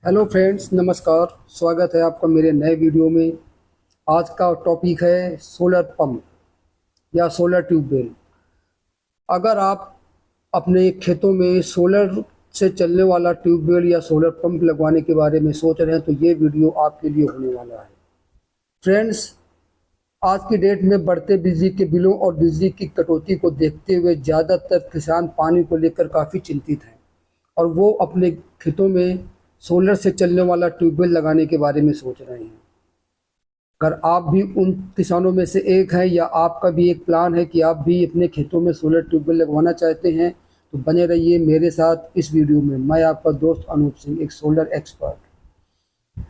Hello friends, नमस्कार। स्वागत है आपका मेरे नए वीडियो में। आज का टॉपिक है सोलर पंप या सोलर ट्यूबवेल। अगर आप अपने खेतों में सोलर से चलने वाला ट्यूबवेल या सोलर पंप लगवाने के बारे में सोच रहे हैं तो ये वीडियो आपके लिए होने वाला है। फ्रेंड्स, आज की डेट में बढ़ते बिजली के बिलों और बिजली की कटौती को देखते हुए ज़्यादातर किसान पानी को लेकर काफ़ी चिंतित हैं और वो अपने खेतों में सोलर से चलने वाला ट्यूबवेल लगाने के बारे में सोच रहे हैं। अगर आप भी उन किसानों में से एक हैं या आपका भी एक प्लान है कि आप भी अपने खेतों में सोलर ट्यूबवेल लगवाना चाहते हैं तो बने रहिए मेरे साथ इस वीडियो में। मैं आपका दोस्त अनूप सिंह, एक सोलर एक्सपर्ट।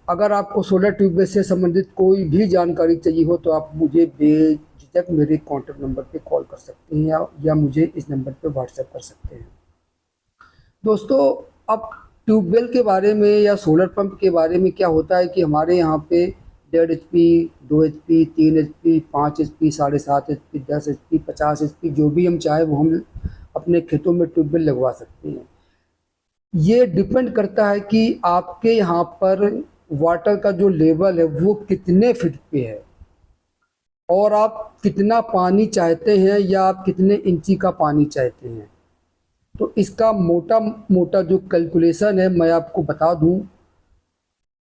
अगर आपको सोलर ट्यूबवेल से संबंधित कोई भी जानकारी चाहिए हो तो आप मुझे बेझिझक मेरे कॉन्टैक्ट नंबर पे कॉल कर सकते हैं या मुझे इस नंबर पे व्हाट्सएप कर सकते हैं। दोस्तों, अब ट्यूबवेल के बारे में या सोलर पंप के बारे में क्या होता है कि हमारे यहाँ पे 1.5 HP, 2 HP, 3 HP, 5 HP, 7.5 HP, 10 HP, 50 HP, जो भी हम चाहे वो हम अपने खेतों में ट्यूबवेल लगवा सकते हैं। ये डिपेंड करता है कि आपके यहाँ पर वाटर का जो लेवल है वो कितने फीट पे है और आप कितना पानी चाहते हैं या आप कितने इंची का पानी चाहते हैं। तो इसका मोटा मोटा जो कैलकुलेशन है मैं आपको बता दूं।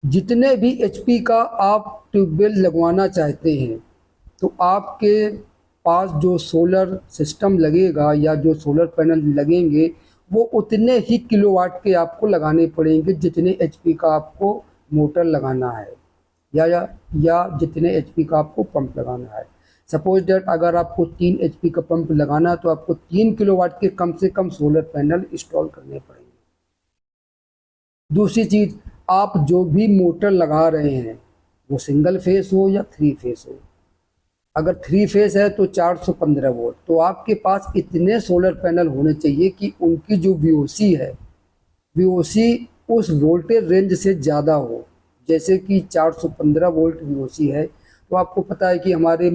जितने भी एचपी का आप ट्यूबवेल लगवाना चाहते हैं तो आपके पास जो सोलर सिस्टम लगेगा या जो सोलर पैनल लगेंगे वो उतने ही किलोवाट के आपको लगाने पड़ेंगे जितने एचपी का आपको मोटर लगाना है या जितने एचपी का आपको पंप लगाना है। सपोज दैट अगर आपको 3 एचपी का पंप लगाना है तो आपको 3 किलोवाट के कम से कम सोलर पैनल इंस्टॉल करने पड़ेंगे। दूसरी चीज़, आप जो भी मोटर लगा रहे हैं वो सिंगल फेस हो या 3 फेस हो। अगर 3 फेस है तो 415 वोल्ट। तो आपके पास इतने सोलर पैनल होने चाहिए कि उनकी जो वीओसी है, वीओसी उस वोल्टेज रेंज से ज़्यादा हो। जैसे कि 415 वोल्ट वीओसी है तो आपको पता है कि हमारे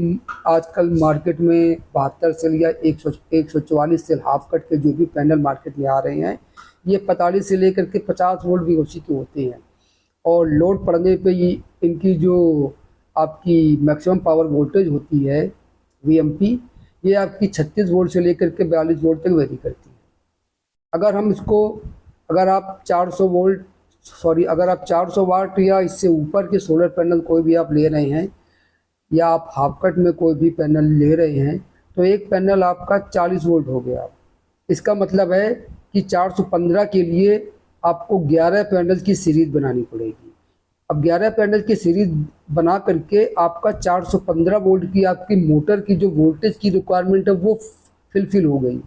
आजकल मार्केट में 72 सेल या 144 सेल हाफ कट के जो भी पैनल मार्केट में आ रहे हैं ये 45 से लेकर के 50 वोल्ट वीओसी के होते हैं। और लोड पड़ने पे ये इनकी जो आपकी मैक्सिमम पावर वोल्टेज होती है वीएमपी, ये आपकी 36 वोल्ट से लेकर के 42 वोल्ट तक वेरी करती है। अगर हम इसको अगर आप 400 वाट या इससे ऊपर के सोलर पैनल कोई भी आप ले रहे हैं या आप हाफ कट में कोई भी पैनल ले रहे हैं तो एक पैनल आपका 40 वोल्ट हो गया। इसका मतलब है कि 415 के लिए आपको 11 पैनल की सीरीज बनानी पड़ेगी। अब 11 पैनल की सीरीज बना करके आपका 415 वोल्ट की आपकी मोटर की जो वोल्टेज की रिक्वायरमेंट है वो फिल हो गई।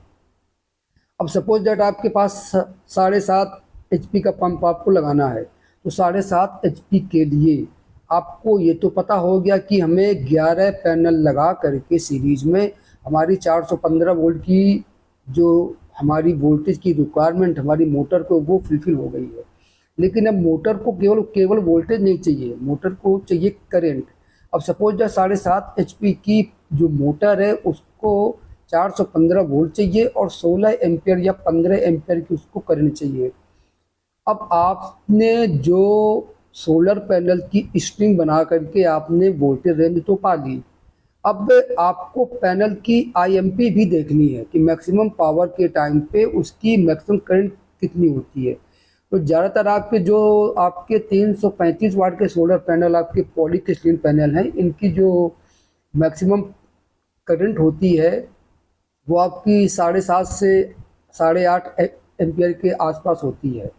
अब सपोज दैट आपके पास 7.5 एचपी का पंप आपको लगाना है तो 7.5 एचपी के लिए आपको ये तो पता हो गया कि हमें 11 पैनल लगा करके सीरीज में हमारी 415 वोल्ट की जो हमारी वोल्टेज की रिक्वायरमेंट हमारी मोटर को वो फुलफिल हो गई है। लेकिन अब मोटर को केवल वोल्टेज नहीं चाहिए, मोटर को चाहिए करंट। अब सपोज दैट 7.5 एचपी की जो मोटर है उसको 415 वोल्ट चाहिए और 16 एम्पियर या 15 एम्पियर की उसको करंट चाहिए। अब आपने जो सोलर पैनल की स्ट्रिंग बना करके आपने वोल्टेज रेंज तो पा ली। अब आपको पैनल की आईएमपी भी देखनी है कि मैक्सिमम पावर के टाइम पे उसकी मैक्सिमम करंट कितनी होती है। तो ज़्यादातर आपके 335 वाट के सोलर पैनल आपके पॉलीक्रिस्टलाइन पैनल हैं, इनकी जो मैक्सिमम करंट होती है वो आपकी 7.5 से 8.5 एम्पियर के आसपास होती है।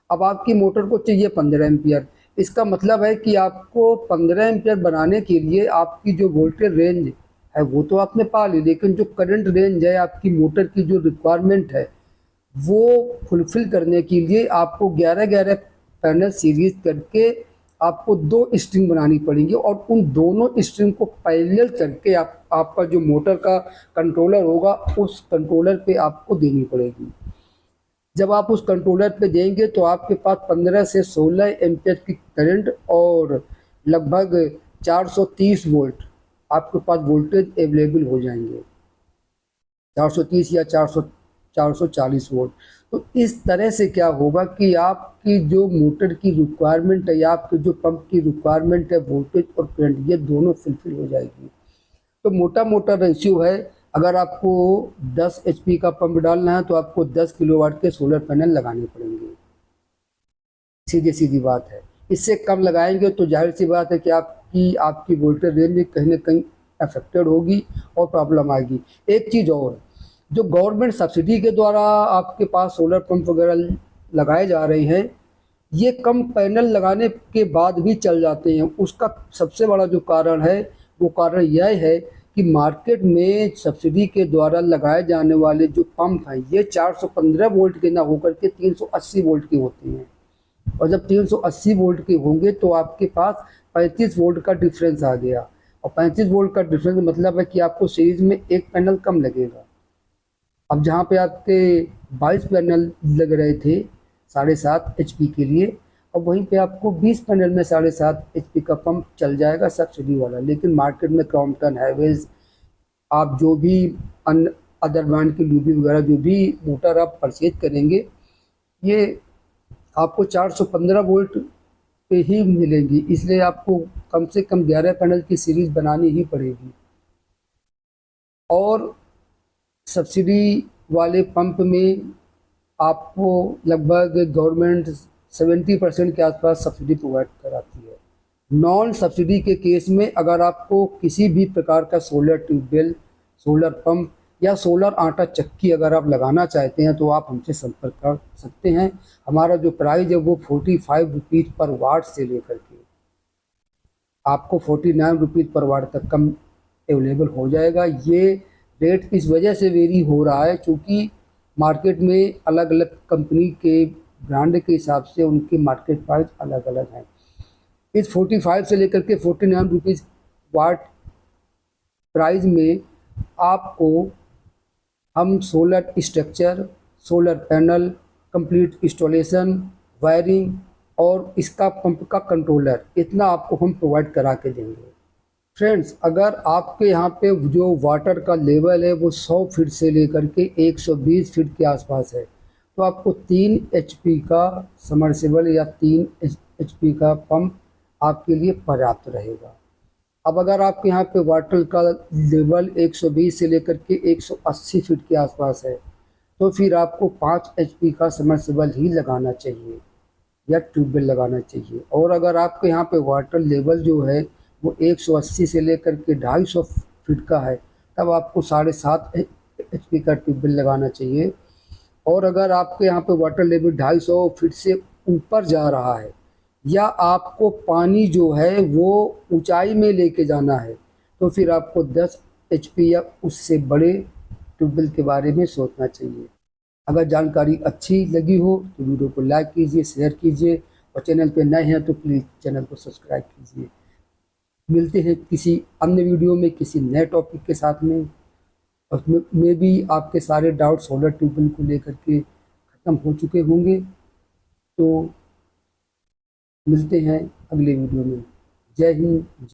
अब आपकी मोटर को चाहिए 15 एम्पियर। इसका मतलब है कि आपको 15 एम्पियर बनाने के लिए आपकी जो वोल्टेज रेंज है वो तो आपने पा ली, लेकिन जो करंट रेंज है आपकी मोटर की जो रिक्वायरमेंट है वो फुलफिल करने के लिए आपको 11 पैनल सीरीज करके आपको 2 स्ट्रिंग बनानी पड़ेंगी और उन दोनों स्ट्रिंग को पैरेलल करके आपका जो मोटर का कंट्रोलर होगा उस कंट्रोलर पे आपको देनी पड़ेगी। जब आप उस कंट्रोलर पे देंगे तो आपके पास 15 से 16 एम्पियर की करंट और लगभग 430 वोल्ट आपके पास वोल्टेज अवेलेबल हो जाएंगे, 430 या 440 वोल्ट। तो इस तरह से क्या होगा कि आप आपकी जो मोटर की रिक्वायरमेंट है या आपके जो पंप की रिक्वायरमेंट है, वोल्टेज और करंट, ये दोनों फुलफिल हो जाएगी। तो मोटा मोटा रेशियो है, अगर आपको 10 HP का पंप डालना है तो आपको 10 किलोवाट के सोलर पैनल लगाने पड़ेंगे, सीधी सीधी बात है। इससे कम लगाएंगे तो जाहिर सी बात है कि आपकी वोल्टेज रेंज कहीं ना कहीं अफेक्टेड होगी और प्रॉब्लम आएगी। एक चीज़ और, जो गवर्नमेंट सब्सिडी के द्वारा आपके पास सोलर पंप वगैरह लगाए जा रहे हैं, ये कम पैनल लगाने के बाद भी चल जाते हैं। उसका सबसे बड़ा जो कारण है वो कारण यह है कि मार्केट में सब्सिडी के द्वारा लगाए जाने वाले जो पंप हैं ये 415 वोल्ट के ना होकर के 380 वोल्ट के होते हैं। और जब 380 वोल्ट के होंगे तो आपके पास 35 वोल्ट का डिफरेंस आ गया, और 35 वोल्ट का डिफरेंस मतलब है कि आपको सीरीज में एक पैनल कम लगेगा। अब जहाँ पे आपके 22 पैनल लग रहे थे 7.5 HP के लिए, अब वहीं पे आपको 20 पैनल में 7.5 HP का पंप चल जाएगा सब्सिडी वाला। लेकिन मार्केट में क्रॉम्पटन, हैवेल्स, आप जो भी अन्य अदर ब्रांड की लूबी वगैरह जो भी मोटर आप परचेज करेंगे, ये आपको 415 वोल्ट पे ही मिलेंगी। इसलिए आपको कम से कम 11 पैनल की सीरीज बनानी ही पड़ेगी। और सब्सिडी वाले पंप में आपको लगभग गवर्नमेंट 70% के आसपास सब्सिडी प्रोवाइड कराती है। नॉन सब्सिडी के केस में अगर आपको किसी भी प्रकार का सोलर ट्यूबवेल, सोलर पंप या सोलर आटा चक्की अगर आप लगाना चाहते हैं तो आप हमसे संपर्क कर सकते हैं। हमारा जो प्राइस है वो 45 रुपीज़ पर वाट से लेकर के आपको 49 रुपीज़ पर वाट तक कम अवेलेबल हो जाएगा। ये रेट इस वजह से वेरी हो रहा है क्योंकि मार्केट में अलग अलग कंपनी के ब्रांड के हिसाब से उनके मार्केट प्राइस अलग अलग हैं। इस 45 से लेकर के 49 रुपीज़ वाट प्राइस में आपको हम solar structure, solar panel, complete installation, wiring और इसका पंप का कंट्रोलर, इतना आपको हम प्रोवाइड करा के देंगे। फ्रेंड्स, अगर आपके यहाँ पे जो वाटर का लेवल है वो 100 फीट से लेकर के 120 फीट के आसपास है तो आपको 3 HP का समरसेबल या 3 HP का पंप आपके लिए पर्याप्त रहेगा। अब अगर आपके यहाँ पे वाटर का लेवल 120 से लेकर के 180 फीट के आसपास है तो फिर आपको 5 HP का समरसेबल ही लगाना चाहिए या ट्यूबवेल लगाना चाहिए। और अगर आपके यहाँ पे वाटर लेवल जो है वो 180 से लेकर के 250 फीट का है तब आपको 7.5 HP का ट्यूबवेल लगाना चाहिए। और अगर आपके यहाँ पे वाटर लेवल 250 फीट से ऊपर जा रहा है या आपको पानी जो है वो ऊंचाई में लेके जाना है तो फिर आपको 10 HP या उससे बड़े ट्यूबवेल के बारे में सोचना चाहिए। अगर जानकारी अच्छी लगी हो तो वीडियो को लाइक कीजिए, शेयर कीजिए और चैनल पे नए हैं तो प्लीज़ चैनल को सब्सक्राइब कीजिए। मिलते हैं किसी अन्य वीडियो में किसी नए टॉपिक के साथ में, उसमें भी आपके सारे डाउट सोलर ट्यूबवेल को लेकर के ख़त्म हो चुके होंगे। तो मिलते हैं अगले वीडियो में। जय हिंद।